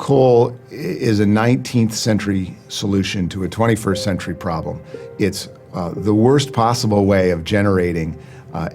Coal is a 19th century solution to a 21st century problem. It's the worst possible way of generating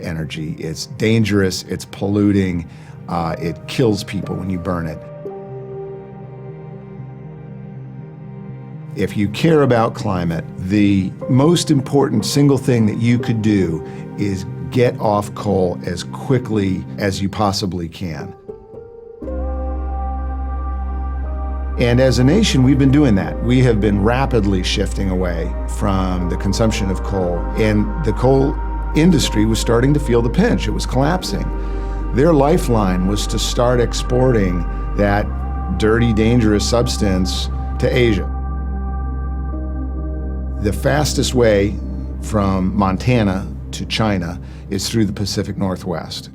energy. It's dangerous, it's polluting, it kills people when you burn it. If you care about climate, the most important single thing that you could do is get off coal as quickly as you possibly can. And as a nation, we've been doing that. We have been rapidly shifting away from the consumption of coal, and the coal industry was starting to feel the pinch. It was collapsing. Their lifeline was to start exporting that dirty, dangerous substance to Asia. The fastest way from Montana to China is through the Pacific Northwest.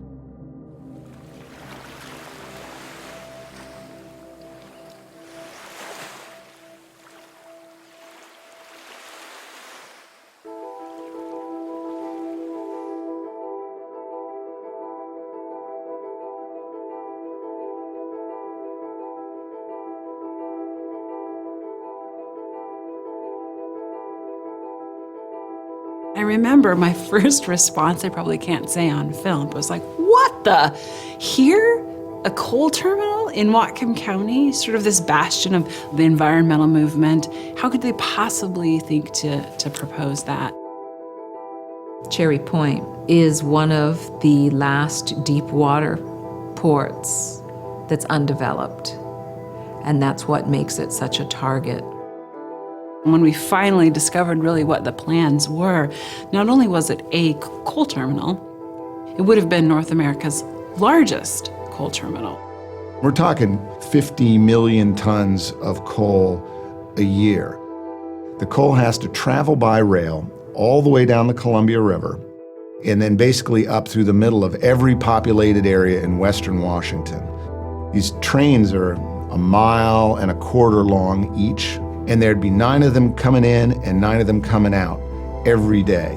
I remember my first response, I probably can't say on film, was like, what the? Here? A coal terminal in Whatcom County? Sort of this bastion of the environmental movement. How could they possibly think to propose that? Cherry Point is one of the last deep water ports that's undeveloped, and that's what makes it such a target. When we finally discovered really what the plans were, not only was it a coal terminal, it would have been North America's largest coal terminal. We're talking 50 million tons of coal a year. The coal has to travel by rail all the way down the Columbia River and then basically up through the middle of every populated area in western Washington. These trains are 1.25 miles long each, and there'd be 9 of them coming in and 9 of them coming out every day.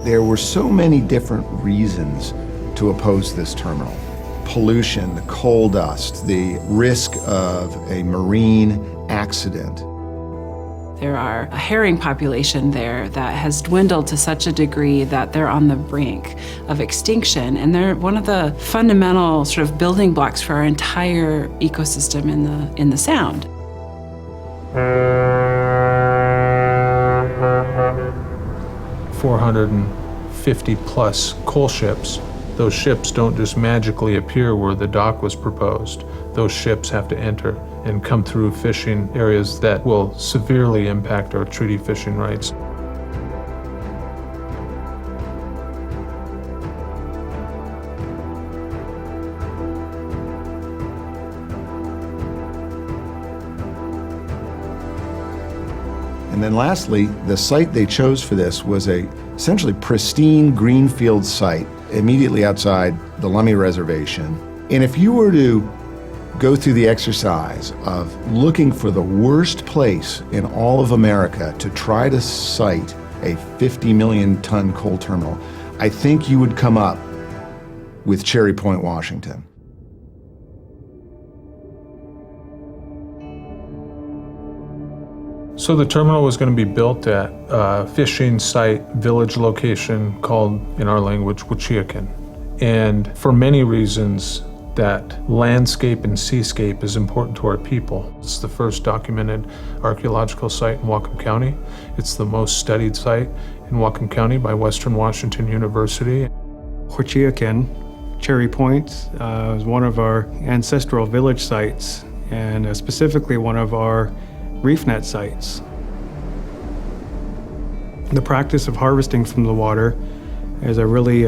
There were so many different reasons to oppose this terminal. Pollution, the coal dust, the risk of a marine accident. There are a herring population there that has dwindled to such a degree that they're on the brink of extinction, and they're one of the fundamental sort of building blocks for our entire ecosystem in the Sound. 450 plus coal ships. Those ships don't just magically appear where the dock was proposed. Those ships have to enter and come through fishing areas that will severely impact our treaty fishing rights. And then lastly, the site they chose for this was a essentially pristine greenfield site immediately outside the Lummi Reservation. And if you were to go through the exercise of looking for the worst place in all of America to try to site a 50 million ton coal terminal, I think you would come up with Cherry Point, Washington. So the terminal was going to be built at a fishing site, village location called, in our language, Wichiakan. And for many reasons, that landscape and seascape is important to our people. It's the first documented archaeological site in Whatcom County. It's the most studied site in Whatcom County by Western Washington University. Wichiakan, Cherry Point, is one of our ancestral village sites, and specifically one of our reef net sites. The practice of harvesting from the water is a really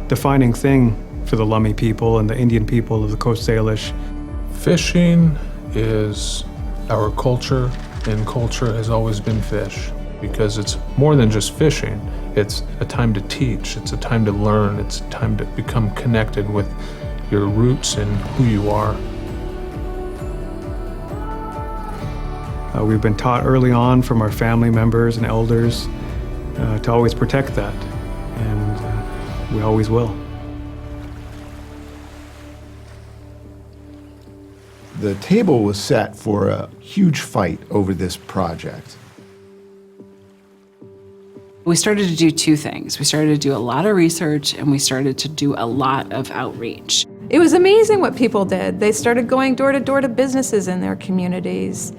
defining thing for the Lummi people and the Indian people of the Coast Salish. Fishing is our culture, and culture has always been fish, because it's more than just fishing. It's a time to teach, it's a time to learn, it's a time to become connected with your roots and who you are. We've been taught early on from our family members and elders to always protect that, and we always will. The table was set for a huge fight over this project. We started to do two things. We started to do a lot of research and we started to do a lot of outreach. It was amazing what people did. They started going door to door to businesses in their communities.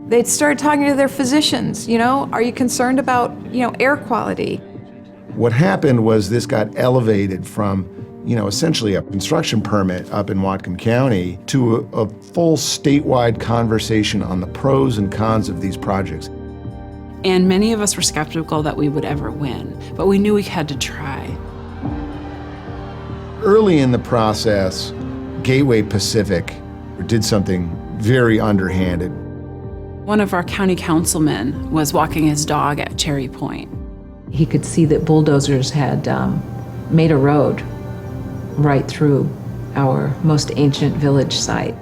They started talking to their physicians, are you concerned about, air quality? What happened was this got elevated from, essentially a construction permit up in Whatcom County to a full statewide conversation on the pros and cons of these projects. And many of us were skeptical that we would ever win, but we knew we had to try. Early in the process, Gateway Pacific did something very underhanded. One of our county councilmen was walking his dog at Cherry Point. He could see that bulldozers had made a road right through our most ancient village site.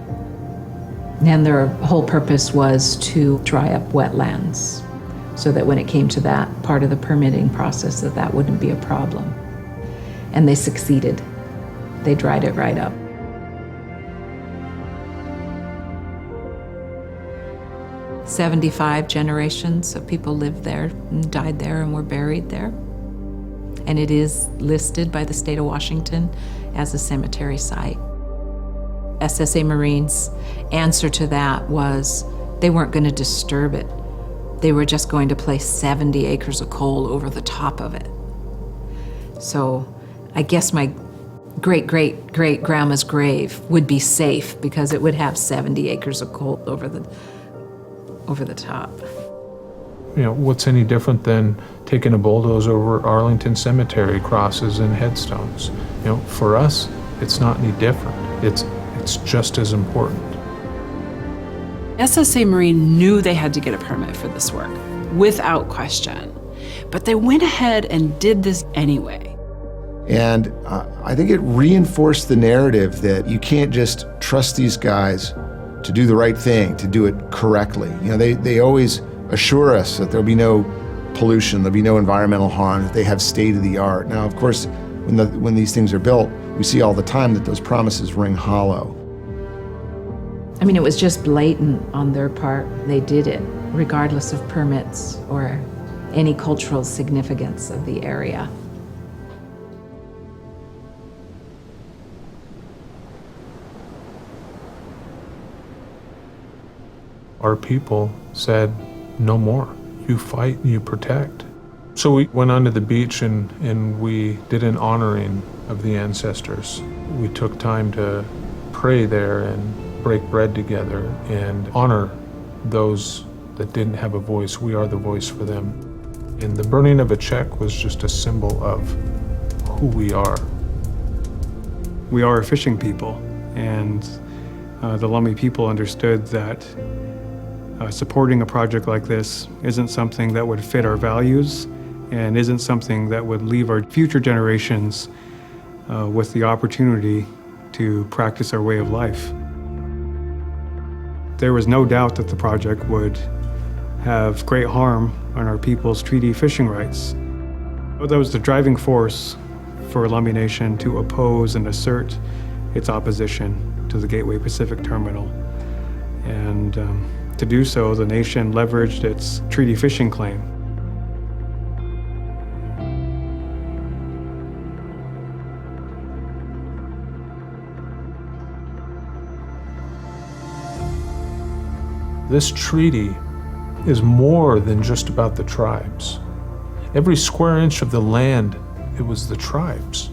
And their whole purpose was to dry up wetlands so that when it came to that part of the permitting process, that wouldn't be a problem. And they succeeded. They dried it right up. "75 generations of people lived there and died there and were buried there. And it is listed by the state of Washington as a cemetery site. SSA Marine's answer to that was they weren't going to disturb it. They were just going to place 70 acres of coal over the top of it. So I guess my great-great-great-grandma's grave would be safe because it would have 70 acres of coal over the top. What's any different than taking a bulldozer over Arlington Cemetery crosses and headstones? For us, it's not any different. It's just as important. SSA Marine knew they had to get a permit for this work, without question. But they went ahead and did this anyway. And I think it reinforced the narrative that you can't just trust these guys to do the right thing, to do it correctly. They always assure us that there'll be no pollution, there'll be no environmental harm, that they have state-of-the-art. Now, of course, when these things are built, we see all the time that those promises ring hollow. I mean, it was just blatant on their part. They did it, regardless of permits or any cultural significance of the area. Our people said, no more. You fight, you protect. So we went onto the beach and we did an honoring of the ancestors. We took time to pray there and break bread together and honor those that didn't have a voice. We are the voice for them. And the burning of a check was just a symbol of who we are. We are a fishing people, and the Lummi people understood that supporting a project like this isn't something that would fit our values and isn't something that would leave our future generations with the opportunity to practice our way of life. There was no doubt that the project would have great harm on our people's treaty fishing rights. That was the driving force for Lummi Nation to oppose and assert its opposition to the Gateway Pacific Terminal. And to do so, the nation leveraged its treaty fishing claim. This treaty is more than just about the tribes. Every square inch of the land, it was the tribes.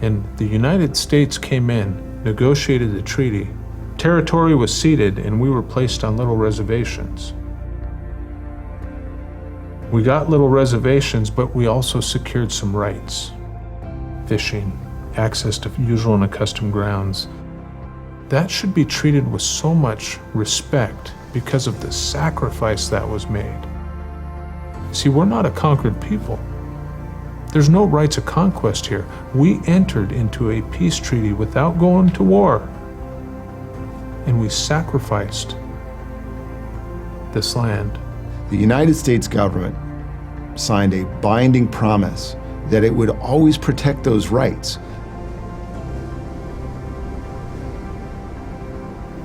And the United States came in, negotiated the treaty. Territory was ceded and we were placed on little reservations. We got little reservations, but we also secured some rights. Fishing, access to usual and accustomed grounds. That should be treated with so much respect because of the sacrifice that was made. See, we're not a conquered people. There's no rights of conquest here. We entered into a peace treaty without going to war, and we sacrificed this land. The United States government signed a binding promise that it would always protect those rights.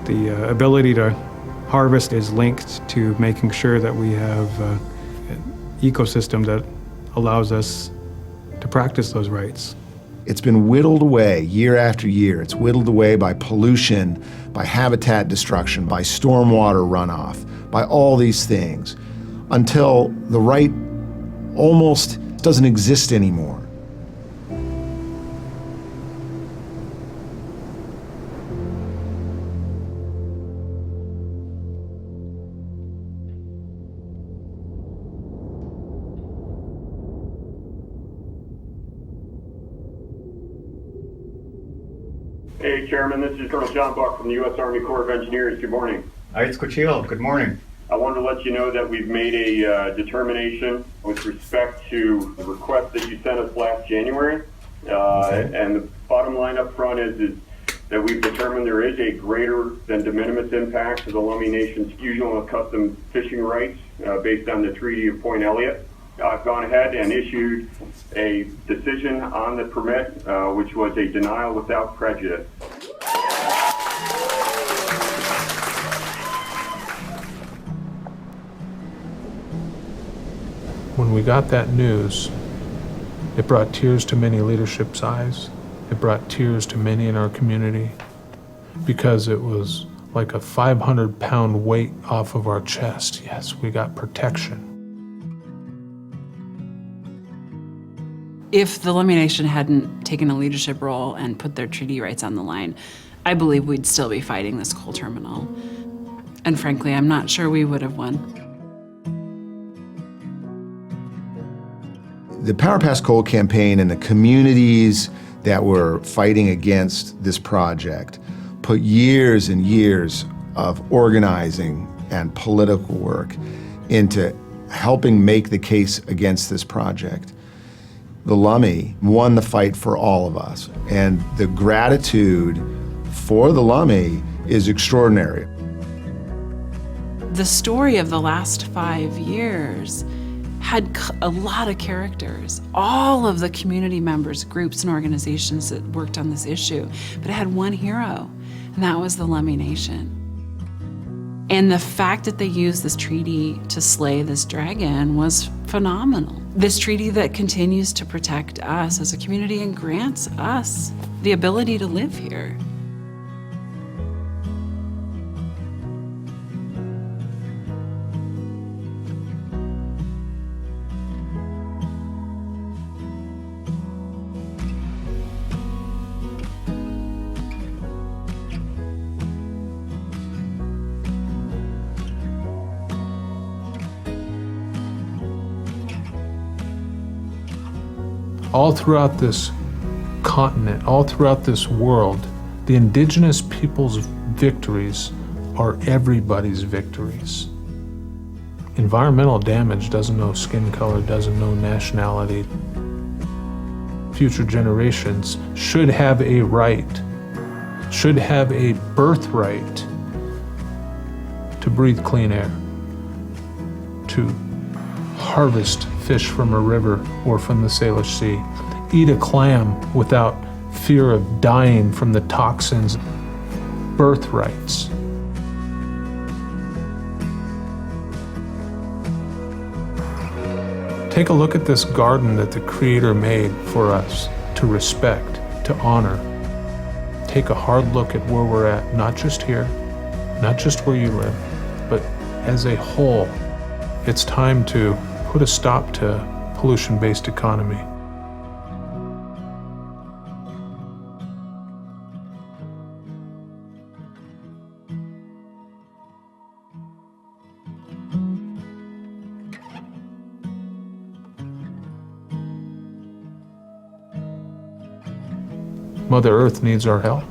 The The ability to harvest is linked to making sure that we have an ecosystem that allows us to practice those rights. It's been whittled away year after year. It's whittled away by pollution, by habitat destruction, by stormwater runoff, by all these things, until the right almost doesn't exist anymore. Hey, Chairman, this is Colonel John Buck from the U.S. Army Corps of Engineers. Good morning. Hi, it's Cochilo. Good morning. I wanted to let you know that we've made a determination with respect to the request that you sent us last January. And the bottom line up front is that we've determined there is a greater than de minimis impact to the Lummi Nation's usual and custom fishing rights based on the Treaty of Point Elliott. I've gone ahead and issued a decision on the permit, which was a denial without prejudice. When we got that news, it brought tears to many leadership's eyes. It brought tears to many in our community because it was like a 500-pound weight off of our chest. Yes, we got protection. If the Lummi Nation hadn't taken a leadership role and put their treaty rights on the line, I believe we'd still be fighting this coal terminal. And frankly, I'm not sure we would have won. The Power Past Coal campaign and the communities that were fighting against this project put years and years of organizing and political work into helping make the case against this project. The Lummi won the fight for all of us, and the gratitude for the Lummi is extraordinary. The story of the last 5 years had a lot of characters, all of the community members, groups, and organizations that worked on this issue, but it had one hero, and that was the Lummi Nation. And the fact that they used this treaty to slay this dragon was phenomenal. This treaty that continues to protect us as a community and grants us the ability to live here. All throughout this continent, all throughout this world, the indigenous people's victories are everybody's victories. Environmental damage doesn't know skin color, doesn't know nationality. Future generations should have a right, should have a birthright to breathe clean air, to harvest fish from a river or from the Salish Sea, eat a clam without fear of dying from the toxins. Birthrights. Take a look at this garden that the Creator made for us to respect, to honor. Take a hard look at where we're at, not just here, not just where you live, but as a whole. It's time to put a stop to pollution-based economy. Mother Earth needs our help.